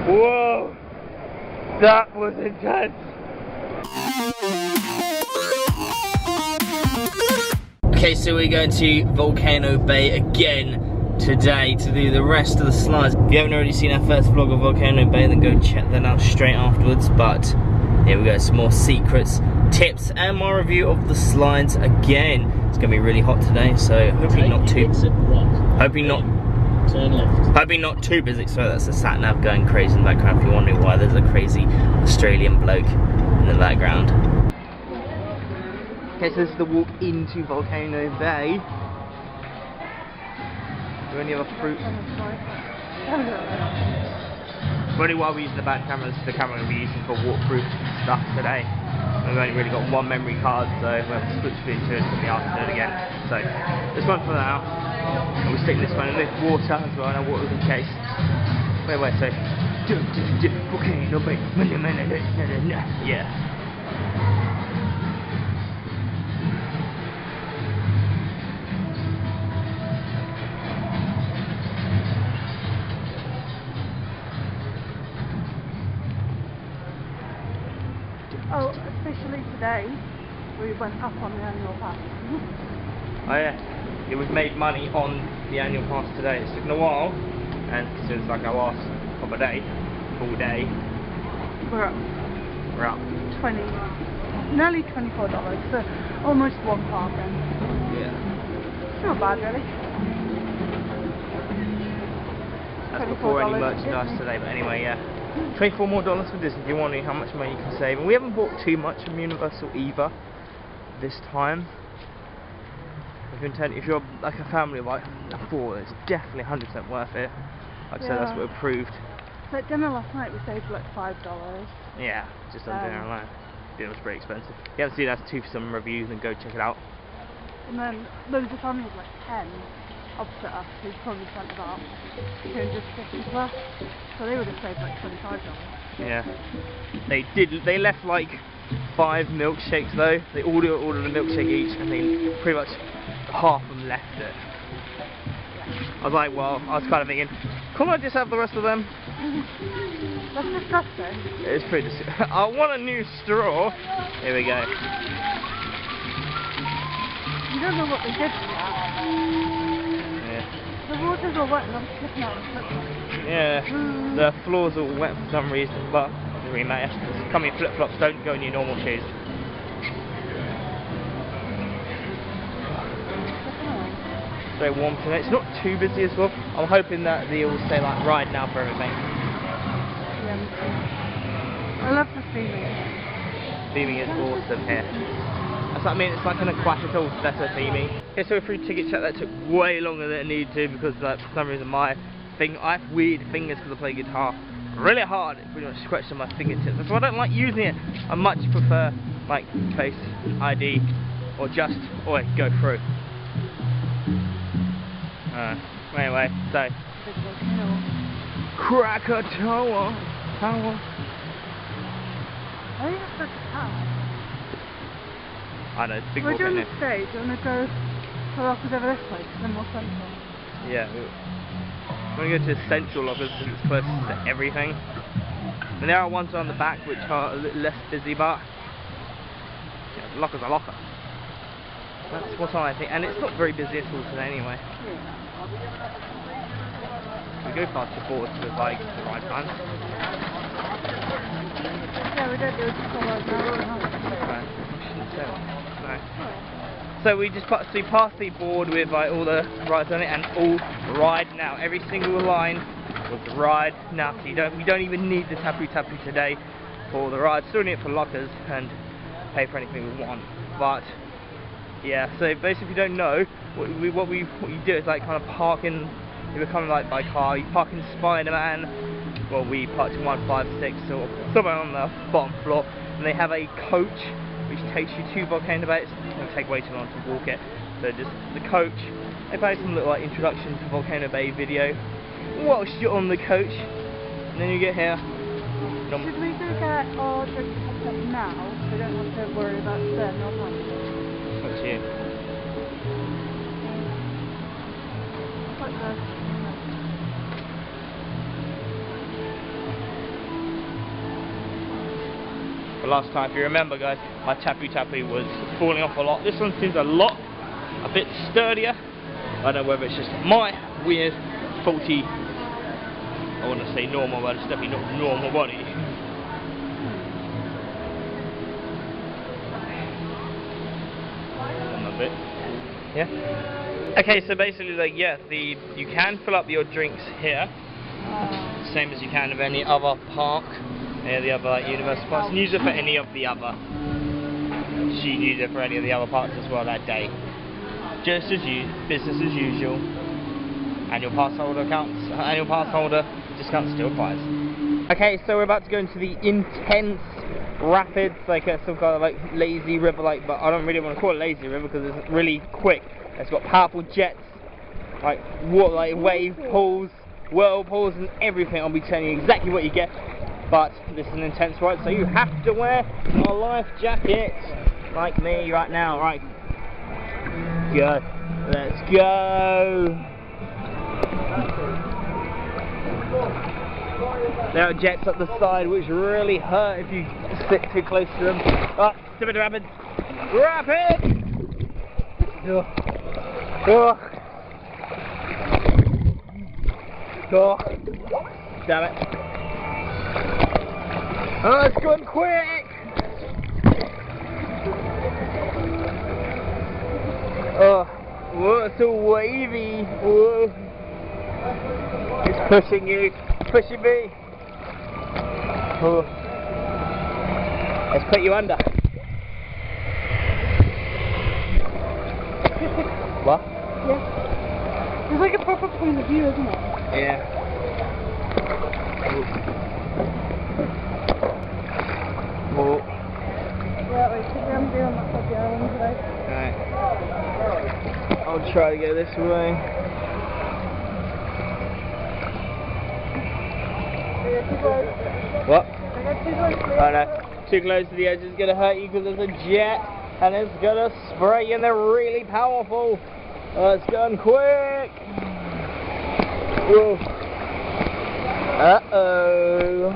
Whoa! That was intense! Okay, so we're going to Volcano Bay again today to do the rest of the slides. If you haven't already seen our first vlog of Volcano Bay, then go check that out straight afterwards. But here we go, some more secrets, tips, and my review of the slides again. It's gonna be really hot today, so hopefully not too. Turn left. Hoping not too busy. So that's the sat nav going crazy in the background. If you're wondering why there's a crazy Australian bloke in the background. Okay, so this is the walk into Volcano Bay. Do any other fruit? Really, while we use the back camera, this is the camera we'll be using for walkthrough stuff today. We've only really got one memory card, so we'll have to switch into it from the afternoon again. So this one for now. And we'll stick this one in the water as well, and I'll water in case. Wait, so Volcano Bay. Yeah. Oh, officially today, we went up on the annual pass. Oh yeah, we've made money on the annual pass today. It's taken a while, and since like our last proper day, full day, We're up 20, nearly $24, so almost one parking. Yeah. Not bad really. That's before any merchandise today, but anyway, yeah. $24 more for Disney. If you're wondering how much money you can save, and we haven't bought too much from Universal either this time. If you're like a family of like 4, it's definitely 100% worth it. Like I said, that's what we proved. So at dinner last night we saved like $5. Yeah, just on dinner alone. Dinner was pretty expensive. If you haven't seen that, 2 for some reviews, and go check it out. And then there was a family of like 10 opposite us who probably spent about 250 plus. So they would have saved like $25. Yeah. They left like 5 milkshakes though. They all ordered a milkshake each, and they pretty much half of them left it. I was like, well, I was kind of thinking, can't I just have the rest of them? That's disgusting. It's pretty disgusting. I want a new straw. Here we go. You don't know what they did to that. Yeah. The water's all wet and I'm slipping out and slipping. Yeah. The floor's all wet for some reason, but it doesn't really matter. Come in flip-flops, don't go in your normal shoes. Very warm today. It's not too busy as well. I'm hoping that they all say like ride now for everything. Yeah, me too. I love the theming. Theming is awesome here. That's what I mean, it's like an aquatic better theming. Okay, so a free ticket check that took way longer than it needed to, because like, for some reason I have weird fingers because I play guitar really hard. It pretty much scratched on my fingertips. That's why I don't like using it. I much prefer like Face ID or just go through. Anyway, so Krakatoa Tower. I think it's such a tower. I know, it's a big We're walk doing in the stage, do you want to go to the lockers over this place, then more central? Yeah, we're going to go to the central lockers because it's closest to everything. And there are ones on the back which are a little less busy, but yeah, the lockers are locker. That's what I think, and it's not very busy at all today anyway. Yeah. We go past the boards with like the right plan. Yeah, we don't do it just all over now. No. So we just passed the board with like all the rides on it, and all ride now. Every single line was ride now. So we don't even need the tapu today for the ride. Still need it for lockers and pay for anything we want. But yeah, so basically if you don't know, what you do is like kind of park in, you become like by car, you park in Spider-Man, well we parked in 156 or somewhere on the bottom floor, and they have a coach which takes you to Volcano Bay. It's going to take way too long to walk it, so just the coach, they play some little like introduction to Volcano Bay video whilst you're on the coach, and then you get here. Should we go get our drinks hooked up now, so we don't have to worry about staying all night? What's you? Like this. But last time, if you remember guys, my Tapu Tapu was falling off a lot. This one seems a bit sturdier. I don't know whether it's just my weird, faulty, I want to say normal, but it's definitely not normal body. A bit. Yeah. Okay, so basically, like, yeah, you can fill up your drinks here, same as you can of any other park, the other like, Universal parks. And use it for any of the other. You use it for any of the other parks as well that day. Just as business as usual. Annual pass holder discount still applies. Okay, so we're about to go into the intense rapids, like some kind of like lazy river, like, but I don't really want to call it lazy river because it's really quick. It's got powerful jets, like wave pools, whirlpools, and everything. I'll be telling you exactly what you get. But this is an intense ride, so you have to wear a life jacket, like me right now. Right, go. Let's go. There are jets up the side which really hurt if you sit too close to them. Oh, stupid rapids! Rapids! Oh. Oh. Oh. Damn it. Oh, it's going quick! Oh, whoa, it's so wavy. Whoa. It's pushing you, pushing me. Oh. Let's put you under. What? Yeah. It's like a proper point of view, isn't it? Yeah. Oh. Yeah, wait, I'm doing that for the island today. Alright. I'll try to go this way. What? Oh no, too close to the edge is going to hurt you because there's a jet and it's going to spray and they're really powerful. Oh, it's going quick. Whoa. Uh-oh.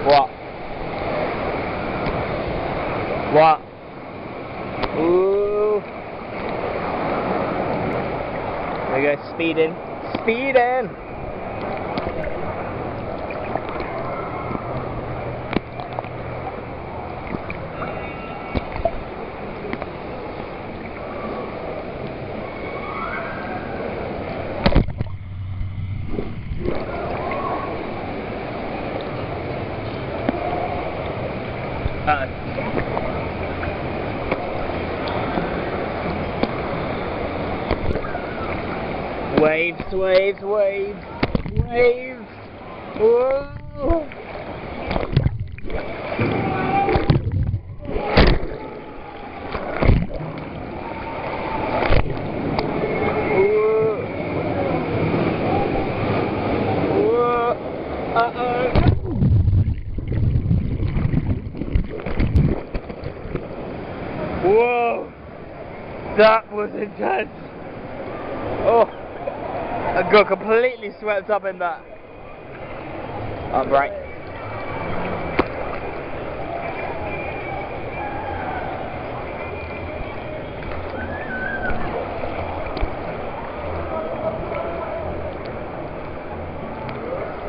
What? What? Ooh. There you go, speeding. Speeding! Waves, waves, waves, waves. Whoa. Whoa, that was intense. Oh, I got completely swept up in that. I'm right.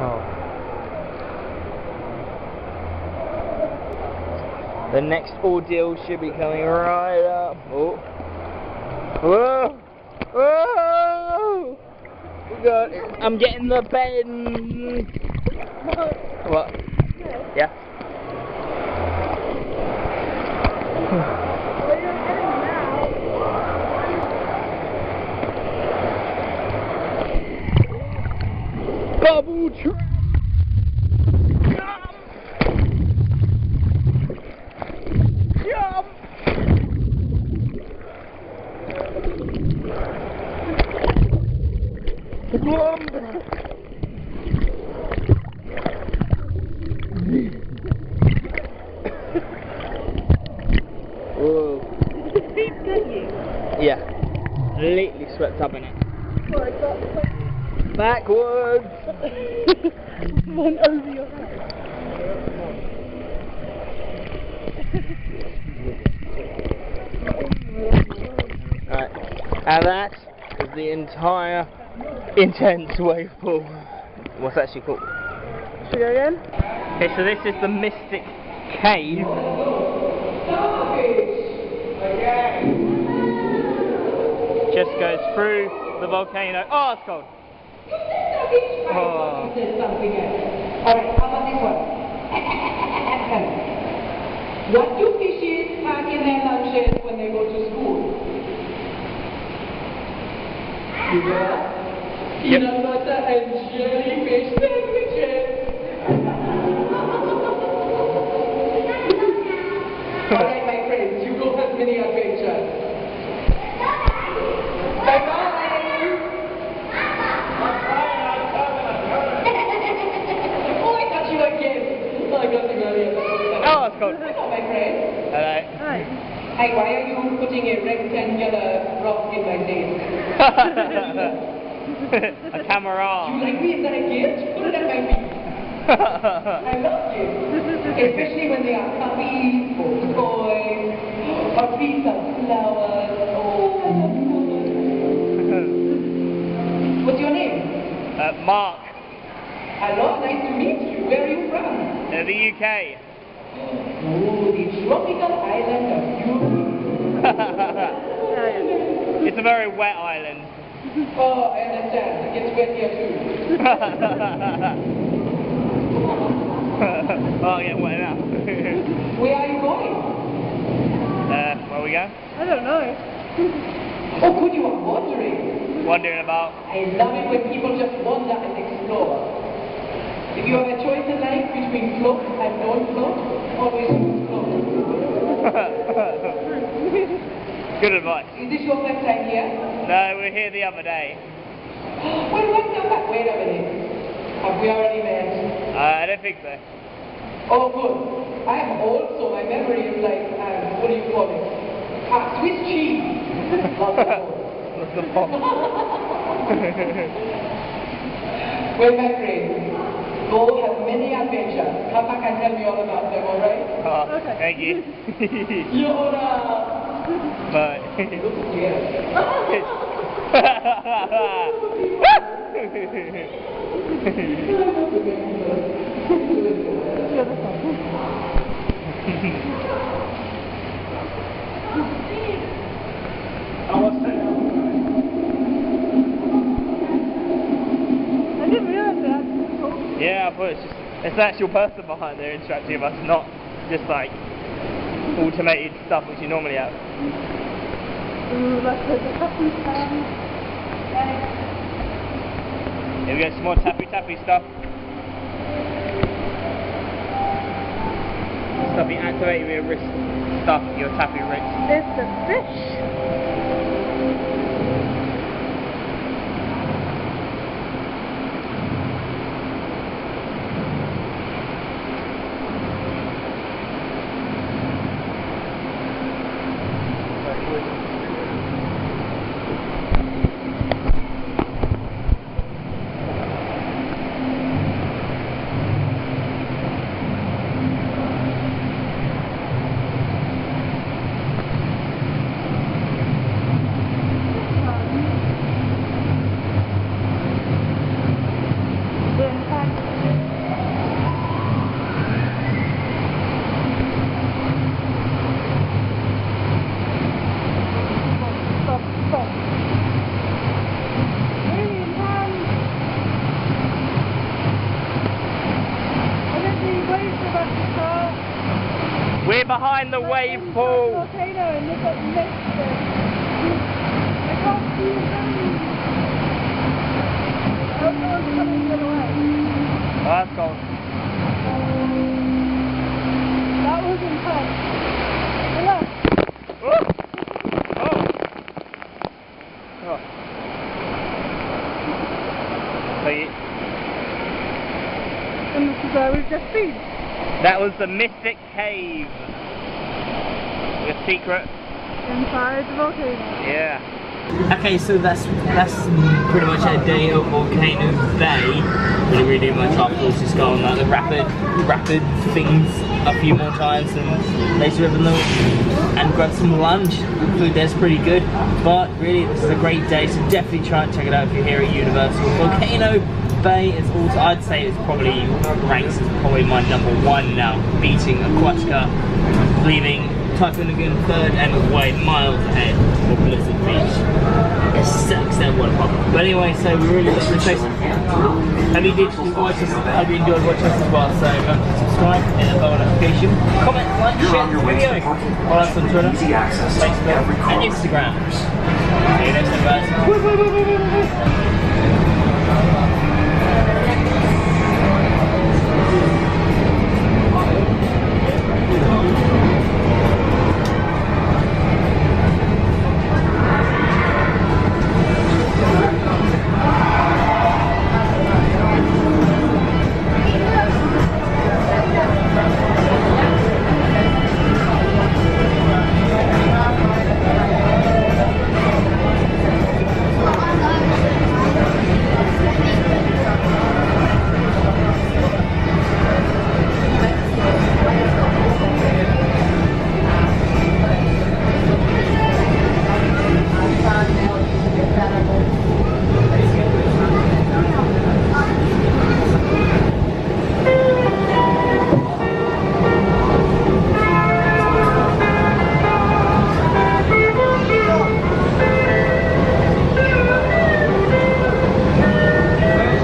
Oh. The next ordeal should be coming right up. Oh. Whoa! Whoa! God, I'm getting the bend. What? Yeah. Bubble trap. Jump! Yeah, completely swept up in it. Backwards! One over your head. Alright, and that is the entire intense wave pool. What's that actually called? Should we go again? Okay, so this is the Mystic Cave. Just goes through the volcano. Oh, it's cold. Oh. Alright, how about this one? What do fishes pack in their lunches when they go to school? Peanut butter and jellyfish sandwiches. Alright, my friends, you go have many adventures. Bye-bye! Oh, I got you again. Oh, I got you earlier. Oh, it's cold. Hello, my friend. Hello. Hi. Hey, why are you putting a rectangular rock in my face? A camera. You like me? Is that a gift? Put it at my feet. I love gifts. Especially when they are puppies or toys or piece of flowers. Oh, I love you so much. What's your name? Mark. Hello, nice to meet you. Where are you from? The UK. Oh, the tropical island of Europe. It's a very wet island. Oh, I understand. It gets wet here too. Oh, yeah, wet now. Where are you going? Where we go? I don't know. Oh, good, you are wandering. Wondering about. I love it when people just wander and explore. If you have a choice in life between float and don't float, always choose float. Good advice. Is this your first time here? No, we were here the other day. Well, what's up? Wait a minute. Have we already met? I don't think so. Oh, good. I am also, my memory is like, what do you call it? Swiss cheese. What's the point? Well, my friend, go have many adventures. Come back and tell me all about them, alright? Oh, Okay. thank you. Yoda! Bye. I didn't realise that. Yeah, I thought it's an actual person behind there instructing us, not just like automated stuff which you normally have. Ooh, like there's a couple times. Here we go, some more tappy stuff. Stuff you activate with your wrist stuff, your tappy wrist. It's a fish. We're behind the wave pool. Volcano and look at the mist. I can't see the moon. Oh, no one's coming the other way. Oh, that's cold. That was intense. Hey, look. Oh. Oh. So And this is where we've just been. that was the Mystic Cave. The secret inside the volcano. Yeah. Okay, so that's pretty much a day of Volcano Bay. Really didn't much afterwards, just go on like the rapid things a few more times and later over the and grab some lunch. The food there's pretty good, but really this is a great day, so definitely try and check it out if you're here at Universal. Volcano Bay is also, I'd say it's probably ranks as probably my #1 now, beating Aquatica, leaving Typhoon third and away miles ahead of Blizzard Beach. Except one pop. But anyway, so we really love the place. Have you enjoyed watching us as well? So subscribe, hit the bell notification, comment, like, share this video. Follow us on Twitter, Facebook, and Instagram. See you next time, guys.